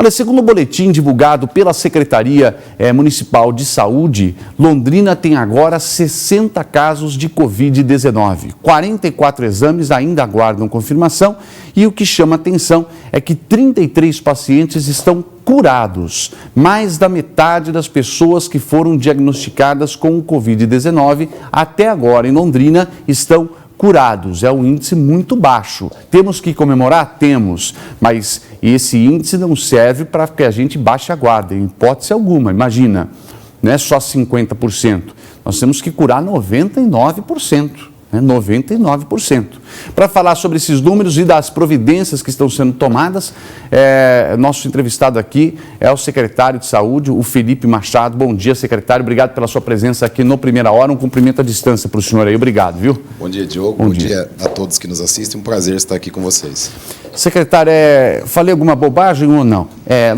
Olha, segundo o boletim divulgado pela Secretaria Municipal de Saúde, Londrina tem agora 60 casos de Covid-19. 44 exames ainda aguardam confirmação e o que chama atenção é que 33 pacientes estão curados. Mais da metade das pessoas que foram diagnosticadas com o Covid-19 até agora em Londrina estão curados. É um índice muito baixo. Temos que comemorar? Temos. Mas esse índice não serve para que a gente baixe a guarda, em hipótese alguma. Imagina, não é só 50%. Nós temos que curar 99%. 99%. Para falar sobre esses números e das providências que estão sendo tomadas, nosso entrevistado aqui é o secretário de Saúde, o Felipe Machado. Bom dia, secretário. Obrigado pela sua presença aqui no Primeira Hora. Um cumprimento à distância para o senhor aí. Obrigado, viu? Bom dia, Diogo. Bom dia a todos que nos assistem. Um prazer estar aqui com vocês. Secretário, falei alguma bobagem ou não?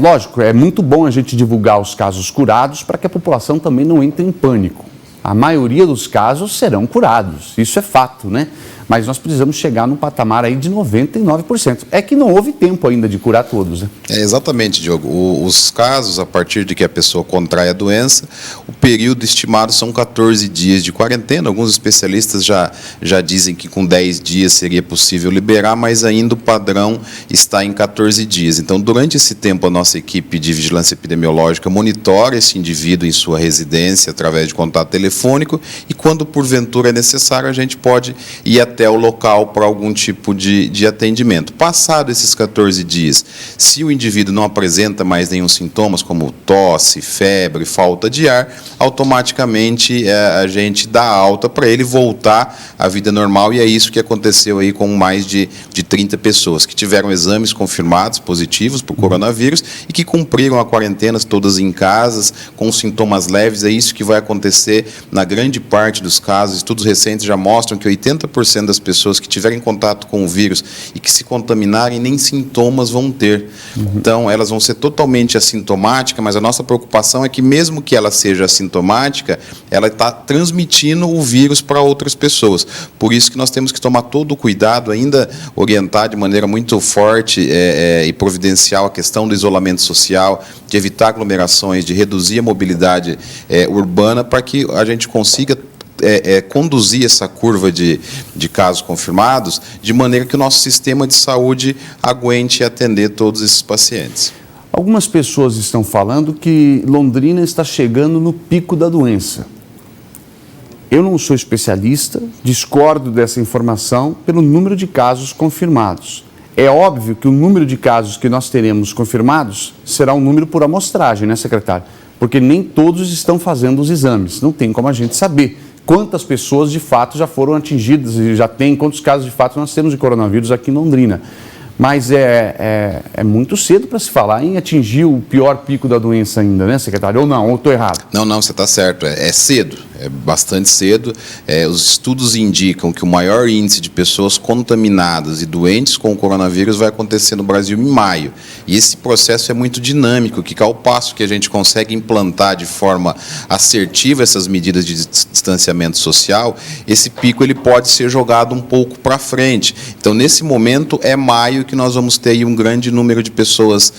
Lógico, é muito bom a gente divulgar os casos curados para que a população também não entre em pânico. A maioria dos casos serão curados, isso é fato, né? Mas nós precisamos chegar num patamar aí de 99%. É que não houve tempo ainda de curar todos, né? Exatamente, Diogo. Os casos, a partir de que a pessoa contrai a doença, o período estimado são 14 dias de quarentena. Alguns especialistas já dizem que com 10 dias seria possível liberar, mas ainda o padrão está em 14 dias. Então, durante esse tempo, a nossa equipe de vigilância epidemiológica monitora esse indivíduo em sua residência através de contato telefônico e, quando porventura é necessário, a gente pode ir até o local para algum tipo de atendimento. Passado esses 14 dias, se o indivíduo não apresenta mais nenhum sintomas, como tosse, febre, falta de ar, automaticamente a gente dá alta para ele voltar à vida normal, e é isso que aconteceu aí com mais de 30 pessoas que tiveram exames confirmados positivos por coronavírus e que cumpriram a quarentena todas em casas, com sintomas leves. É isso que vai acontecer na grande parte dos casos. Estudos recentes já mostram que 80% das pessoas que tiverem contato com o vírus e que se contaminarem nem sintomas vão ter. Então, elas vão ser totalmente assintomáticas, mas a nossa preocupação é que, mesmo que ela seja assintomática, ela está transmitindo o vírus para outras pessoas. Por isso que nós temos que tomar todo o cuidado, ainda orientar de maneira muito forte e providencial a questão do isolamento social, de evitar aglomerações, de reduzir a mobilidade urbana, para que a gente consiga conduzir essa curva de casos confirmados de maneira que o nosso sistema de saúde aguente atender todos esses pacientes. Algumas pessoas estão falando que Londrina está chegando no pico da doença. Eu não sou especialista, discordo dessa informação pelo número de casos confirmados. É óbvio que o número de casos que nós teremos confirmados será um número por amostragem, né, secretário? Porque nem todos estão fazendo os exames, não tem como a gente saber quantas pessoas de fato já foram atingidas e já tem, quantos casos de fato nós temos de coronavírus aqui em Londrina. Mas é muito cedo para se falar em atingir o pior pico da doença ainda, né, secretário? Ou não? Ou estou errado? Não, você está certo. É cedo, é bastante cedo. Os estudos indicam que o maior índice de pessoas contaminadas e doentes com o coronavírus vai acontecer no Brasil em maio. E esse processo é muito dinâmico, que ao passo que a gente consegue implantar de forma assertiva essas medidas de distanciamento social, esse pico ele pode ser jogado um pouco para frente. Então, nesse momento, é maio que nós vamos ter aí um grande número de pessoas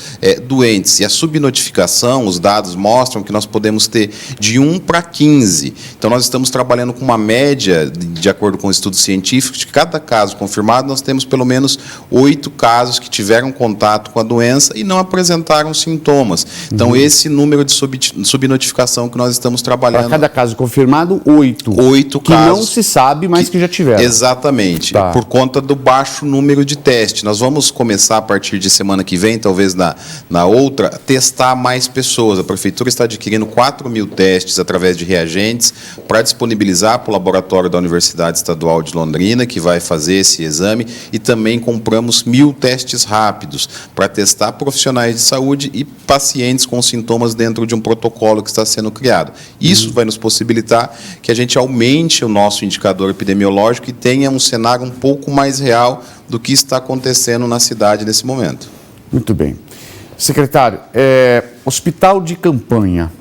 doentes. E a subnotificação, os dados mostram que nós podemos ter de 1 para 15. Então, nós estamos trabalhando com uma média, de acordo com estudos científicos, de cada caso confirmado, nós temos pelo menos 8 casos que tiveram contato com a doença e não apresentaram sintomas. Então, esse número de subnotificação que nós estamos trabalhando... Para cada caso confirmado, 8. 8 que casos. Que não se sabe, mas que já tiveram. Exatamente. Tá. Por conta do baixo número de testes. Nós vamos começar, a partir de semana que vem, talvez na outra, testar mais pessoas. A Prefeitura está adquirindo 4.000 testes através de reagentes para disponibilizar para o laboratório da Universidade Estadual de Londrina, que vai fazer esse exame, e também compramos 1.000 testes rápidos para testar profissionais de saúde e pacientes com sintomas dentro de um protocolo que está sendo criado. Isso vai nos possibilitar que a gente aumente o nosso indicador epidemiológico e tenha um cenário um pouco mais real do que está acontecendo na cidade nesse momento. Muito bem. Secretário, hospital de campanha.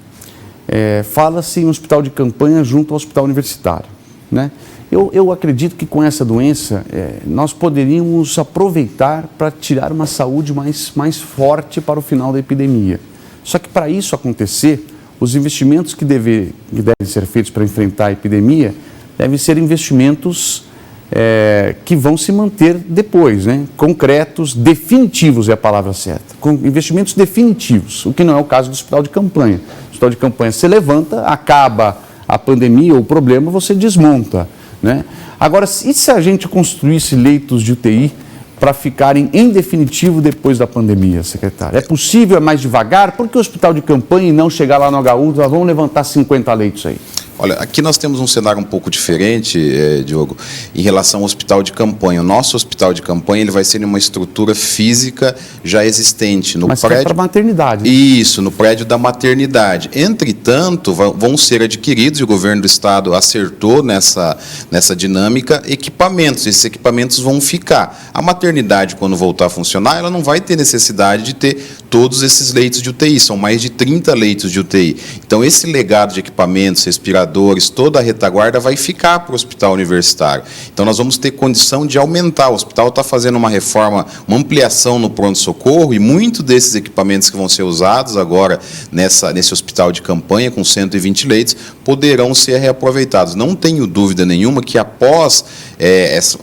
Fala-se em hospital de campanha junto ao hospital universitário. né? Eu acredito que com essa doença nós poderíamos aproveitar para tirar uma saúde mais forte para o final da epidemia. Só que para isso acontecer, os investimentos que devem ser feitos para enfrentar a epidemia devem ser investimentos que vão se manter depois, né? Concretos, definitivos é a palavra certa. Com investimentos definitivos, o que não é o caso do hospital de campanha. O hospital de campanha se levanta, acaba a pandemia ou o problema, você desmonta, né? Agora, e se a gente construísse leitos de UTI para ficarem em definitivo depois da pandemia, secretário? É possível, é mais devagar? Por que o hospital de campanha e não chegar lá no HU, vamos levantar 50 leitos aí? Olha, aqui nós temos um cenário um pouco diferente, Diogo, em relação ao hospital de campanha. O nosso hospital de campanha ele vai ser em uma estrutura física já existente no prédio. Mas é para maternidade. Isso, no prédio da maternidade. Entretanto, vão ser adquiridos, e o governo do estado acertou nessa dinâmica, equipamentos. Esses equipamentos vão ficar. A maternidade, quando voltar a funcionar, ela não vai ter necessidade de ter todos esses leitos de UTI. São mais de 30 leitos de UTI. Então, esse legado de equipamentos, respiradores, toda a retaguarda vai ficar para o hospital universitário. Então, nós vamos ter condição de aumentar. O hospital está fazendo uma reforma, uma ampliação no pronto-socorro, e muitos desses equipamentos que vão ser usados agora nesse hospital de campanha, com 120 leitos, poderão ser reaproveitados. Não tenho dúvida nenhuma que após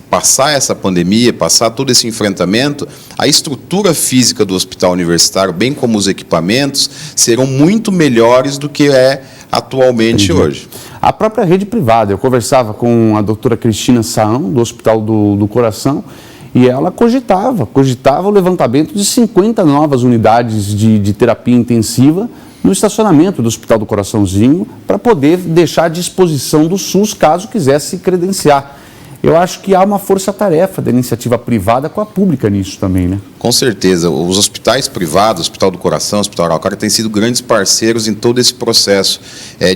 passar essa pandemia, passar todo esse enfrentamento, a estrutura física do hospital universitário, bem como os equipamentos, serão muito melhores do que é atualmente hoje. A própria rede privada, eu conversava com a doutora Cristina Saão, do Hospital do Coração, e ela cogitava o levantamento de 50 novas unidades de terapia intensiva no estacionamento do Hospital do Coraçãozinho, para poder deixar à disposição do SUS, caso quisesse credenciar. Eu acho que há uma força-tarefa da iniciativa privada com a pública nisso também, né? Com certeza. Os hospitais privados, Hospital do Coração, Hospital Araucária, têm sido grandes parceiros em todo esse processo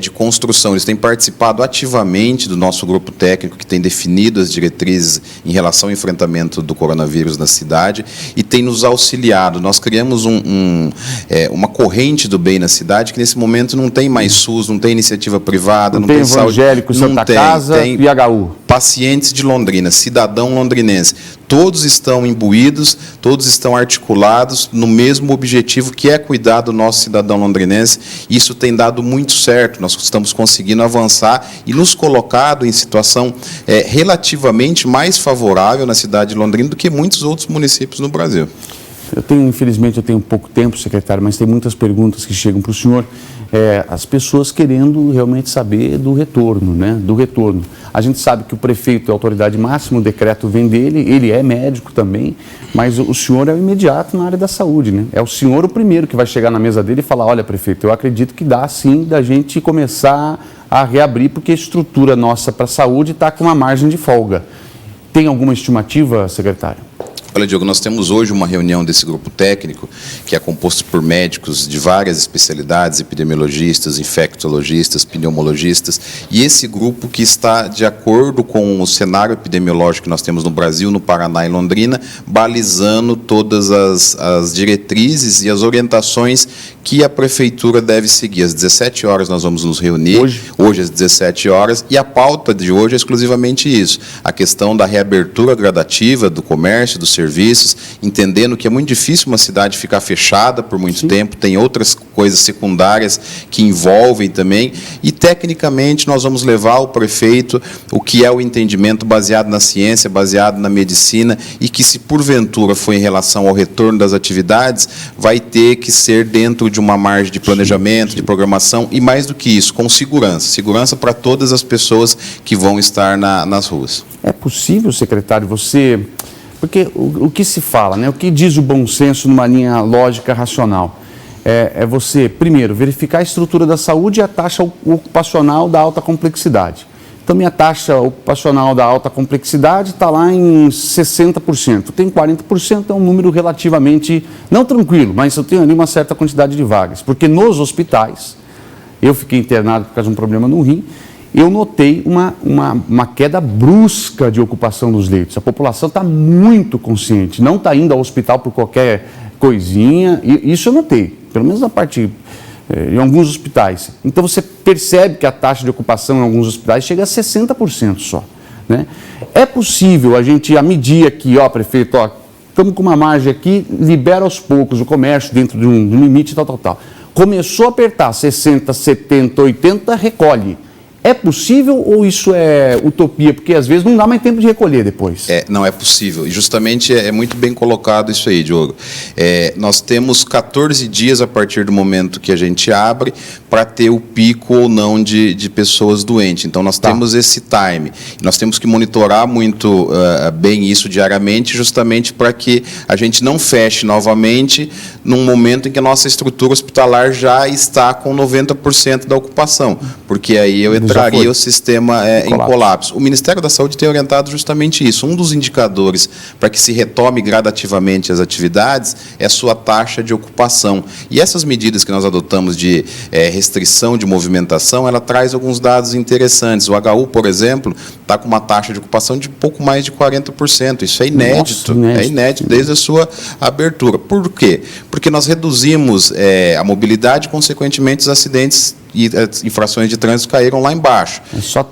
de construção. Eles têm participado ativamente do nosso grupo técnico, que tem definido as diretrizes em relação ao enfrentamento do coronavírus na cidade, e tem nos auxiliado. Nós criamos uma corrente do bem na cidade, que nesse momento não tem mais SUS, não tem iniciativa privada, não tem evangélico, saúde, Santa Casa, tem e HU. Pacientes de Londrina, cidadão londrinense, todos estão imbuídos, todos estão articulados no mesmo objetivo, que é cuidar do nosso cidadão londrinense. Isso tem dado muito certo, nós estamos conseguindo avançar e nos colocado em situação relativamente mais favorável na cidade de Londrina do que muitos outros municípios no Brasil. Infelizmente, eu tenho pouco tempo, secretário, mas tem muitas perguntas que chegam para o senhor. As pessoas querendo realmente saber do retorno, né? Do retorno. A gente sabe que o prefeito é a autoridade máxima, o decreto vem dele, ele é médico também, mas o senhor é o imediato na área da saúde, né? É o senhor o primeiro que vai chegar na mesa dele e falar: olha, prefeito, eu acredito que dá sim da gente começar a reabrir, porque a estrutura nossa para a saúde está com uma margem de folga. Tem alguma estimativa, secretário? Olha, Diogo, nós temos hoje uma reunião desse grupo técnico, que é composto por médicos de várias especialidades, epidemiologistas, infectologistas, pneumologistas, e esse grupo que está de acordo com o cenário epidemiológico que nós temos no Brasil, no Paraná e Londrina, balizando todas as diretrizes e as orientações que a Prefeitura deve seguir. Às 17 horas nós vamos nos reunir, hoje às 17 horas, e a pauta de hoje é exclusivamente isso, a questão da reabertura gradativa do comércio, dos serviços, entendendo que é muito difícil uma cidade ficar fechada por muito tempo, tem outras coisas secundárias que envolvem também, e tecnicamente nós vamos levar ao prefeito o que é o entendimento baseado na ciência, baseado na medicina, e que, se porventura for em relação ao retorno das atividades, vai ter que ser dentro de uma margem de planejamento, de programação, e mais do que isso, com segurança para todas as pessoas que vão estar nas ruas. É possível, secretário, porque o que se fala, né? O que diz o bom senso numa linha lógica racional, é você, primeiro, verificar a estrutura da saúde e a taxa ocupacional da alta complexidade. Então, minha taxa ocupacional da alta complexidade está lá em 60%. Tem 40%, é um número relativamente, não tranquilo, mas eu tenho ali uma certa quantidade de vagas. Porque nos hospitais, eu fiquei internado por causa de um problema no rim, eu notei uma queda brusca de ocupação dos leitos. A população está muito consciente, não está indo ao hospital por qualquer coisinha, e isso eu notei, pelo menos na parte em alguns hospitais. Então você percebe que a taxa de ocupação em alguns hospitais chega a 60% só, né? É possível a gente medir aqui, prefeito, estamos com uma margem aqui, libera aos poucos o comércio dentro de um limite, tal. Começou a apertar 60, 70, 80, recolhe. É possível ou isso é utopia? Porque às vezes não dá mais tempo de recolher depois. Não é possível. E justamente é muito bem colocado isso aí, Diogo. Nós temos 14 dias a partir do momento que a gente abre para ter o pico ou não de pessoas doentes. Então nós temos esse time. Nós temos que monitorar muito bem isso diariamente, justamente para que a gente não feche novamente num momento em que a nossa estrutura hospitalar já está com 90% da ocupação. Porque aí eu traria o sistema em colapso. O Ministério da Saúde tem orientado justamente isso. Um dos indicadores para que se retome gradativamente as atividades é a sua taxa de ocupação. E essas medidas que nós adotamos de restrição de movimentação, ela traz alguns dados interessantes. O HU, por exemplo, está com uma taxa de ocupação de pouco mais de 40%. Isso é inédito. Nossa, é inédito desde a sua abertura. Por quê? Porque nós reduzimos a mobilidade e, consequentemente, os acidentes e as infrações de trânsito caíram lá embaixo.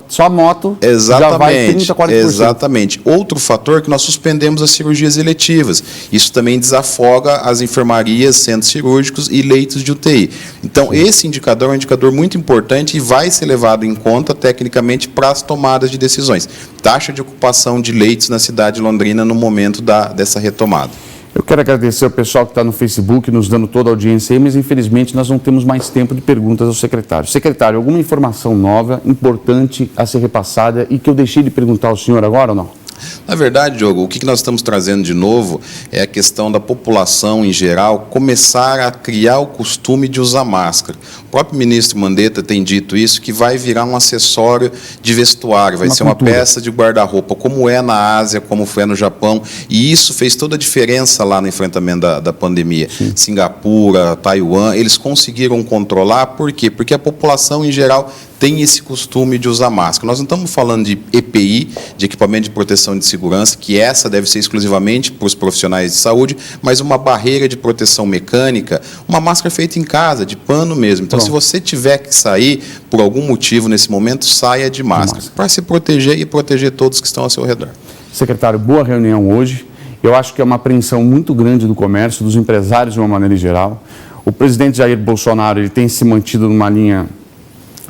Só a moto já vai 30%, 40%. Exatamente. Outro fator é que nós suspendemos as cirurgias eletivas. Isso também desafoga as enfermarias, centros cirúrgicos e leitos de UTI. Então, esse indicador é um indicador muito importante e vai ser levado em conta, tecnicamente, para as tomadas de decisões. Taxa de ocupação de leitos na cidade de Londrina no momento dessa retomada. Eu quero agradecer ao pessoal que está no Facebook, nos dando toda a audiência aí, mas infelizmente nós não temos mais tempo de perguntas ao secretário. Secretário, alguma informação nova, importante a ser repassada e que eu deixei de perguntar ao senhor agora ou não? Na verdade, Diogo, o que nós estamos trazendo de novo é a questão da população em geral começar a criar o costume de usar máscara. O próprio ministro Mandetta tem dito isso, que vai virar um acessório de vestuário, vai ser uma peça de guarda-roupa, como é na Ásia, como foi no Japão, e isso fez toda a diferença lá no enfrentamento da pandemia. Sim. Singapura, Taiwan, eles conseguiram controlar, por quê? Porque a população em geral tem esse costume de usar máscara. Nós não estamos falando de EPI, de equipamento de proteção de segurança, que essa deve ser exclusivamente para os profissionais de saúde, mas uma barreira de proteção mecânica, uma máscara feita em casa, de pano mesmo. Então, se você tiver que sair, por algum motivo nesse momento, saia de máscara, para se proteger e proteger todos que estão ao seu redor. Secretário, boa reunião hoje. Eu acho que é uma apreensão muito grande do comércio, dos empresários de uma maneira geral. O presidente Jair Bolsonaro ele tem se mantido numa linha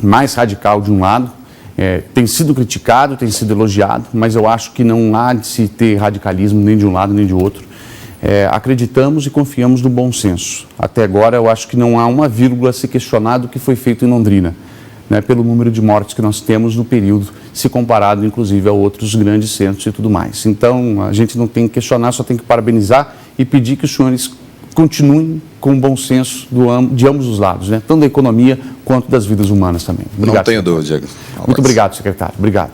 mais radical de um lado, tem sido criticado, tem sido elogiado, mas eu acho que não há de se ter radicalismo nem de um lado nem de outro. Acreditamos e confiamos no bom senso. Até agora eu acho que não há uma vírgula a se questionar do que foi feito em Londrina, né, pelo número de mortes que nós temos no período, se comparado inclusive a outros grandes centros e tudo mais. Então a gente não tem que questionar, só tem que parabenizar e pedir que os senhores continuem com o bom senso de ambos os lados, né? Tanto da economia quanto das vidas humanas também. Obrigado. Não tenho dúvida, Diego. Muito obrigado, secretário. Obrigado.